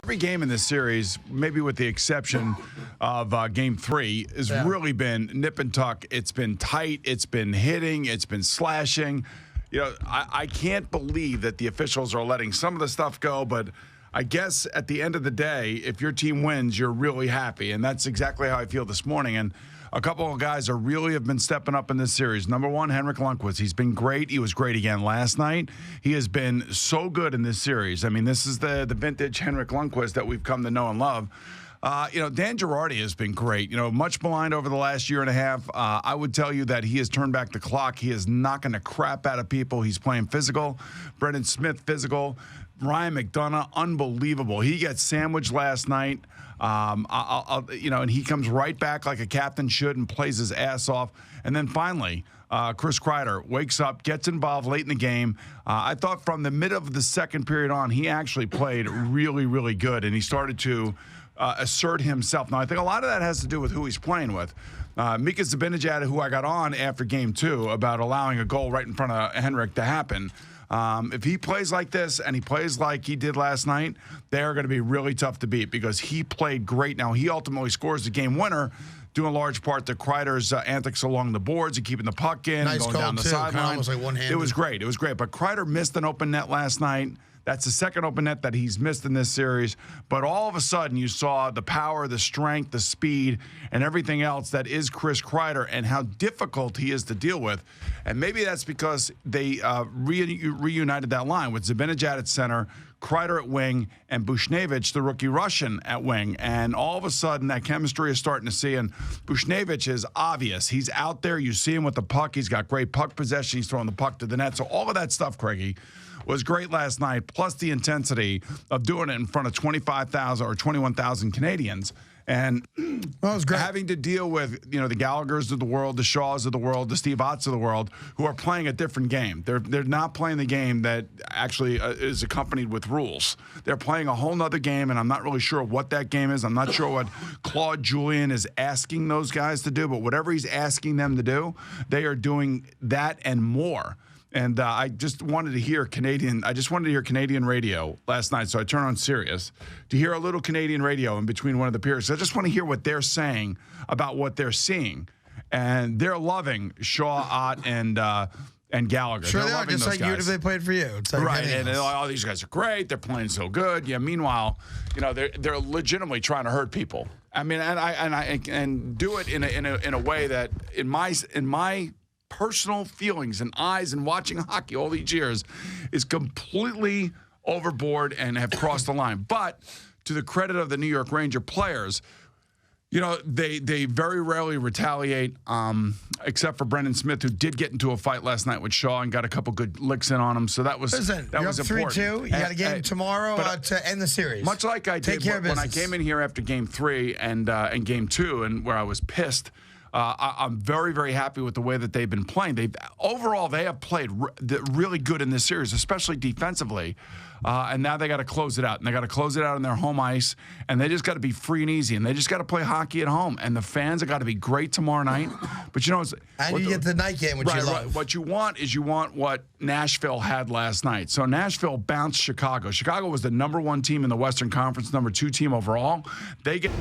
Every game in this series, maybe with the exception of Game 3, has really been nip and tuck. It's been tight. It's been hitting. It's been slashing. You know, I can't believe that the officials are letting some of the stuff go, but I guess at the end of the day, if your team wins, you're really happy, and that's exactly how I feel this morning. And a couple of guys are really have been stepping up in this series. Number one, Henrik Lundqvist. He's been great. He was great again last night. He has been so good in this series. I mean, this is the vintage Henrik Lundqvist that we've come to know and love. Dan Girardi has been great. You know, much maligned over the last year and a half. I would tell you that he has turned back the clock. He is knocking the crap out of people. He's playing physical. Brendan Smith, physical. Ryan McDonough, unbelievable. He gets sandwiched last night. And he comes right back like a captain should and plays his ass off. And then finally, Chris Kreider wakes up, gets involved late in the game. I thought from the mid of the second period on, he actually played really, really good, and he started to assert himself. Now, I think a lot of that has to do with who he's playing with. Mika Zibanejad, who I got on after Game 2 about allowing a goal right in front of Henrik to happen. If he plays like this and he plays like he did last night, they are going to be really tough to beat because he played great. Now, he ultimately scores the game winner, due in large part to Kreider's antics along the boards and keeping the puck in and going down the sideline. It was great. It was great. But Kreider missed an open net last night. That's the second open net that he's missed in this series. But all of a sudden, you saw the power, the strength, the speed, and everything else that is Chris Kreider and how difficult he is to deal with. And maybe that's because they reunited that line with Zibanejad at center, Kreider at wing, and Bushnevich, the rookie Russian, at wing. And all of a sudden, that chemistry is starting to see. And Bushnevich is obvious. He's out there. You see him with the puck. He's got great puck possession. He's throwing the puck to the net. So all of that stuff, Craigie, was great last night, plus the intensity of doing it in front of 25,000 or 21,000 Canadians. And having to deal with, the Gallaghers of the world, the Shaws of the world, the Steve Otts of the world, who are playing a different game. They're not playing the game that actually is accompanied with rules. They're playing a whole nother game, and I'm not really sure what that game is. I'm not sure what Claude Julien is asking those guys to do, but whatever he's asking them to do, they are doing that and more. And I just wanted to hear Canadian radio last night, so I turned on Sirius to hear a little Canadian radio in between one of the periods. So I just want to hear what they're saying about what they're seeing, and they're loving Shaw, Ott, and Gallagher. Sure, they are just like you if they played for you. It's like right, and all these guys are great. They're playing so good. Yeah. Meanwhile, they're legitimately trying to hurt people. I mean, and do it in a way that in my personal feelings and eyes and watching hockey all these years is completely overboard and have crossed the line. But to the credit of the New York Ranger players, they very rarely retaliate, except for Brendan Smith, who did get into a fight last night with Shaw and got a couple good licks in on him. So that was important. You're up 3-2. You got a game tomorrow to end the series. Much like I did when I came in here after Game 3 and Game 2, and where I was pissed. I'm very, very happy with the way that they've been playing. Overall, they have played really good in this series, especially defensively. And now they got to close it out. And they got to close it out on their home ice. And they just got to be free and easy. And they just got to play hockey at home. And the fans have got to be great tomorrow night. But you get the night game, which you love. Right. What you want what Nashville had last night. So Nashville bounced Chicago. Chicago was the number 1 team in the Western Conference, number 2 team overall. They get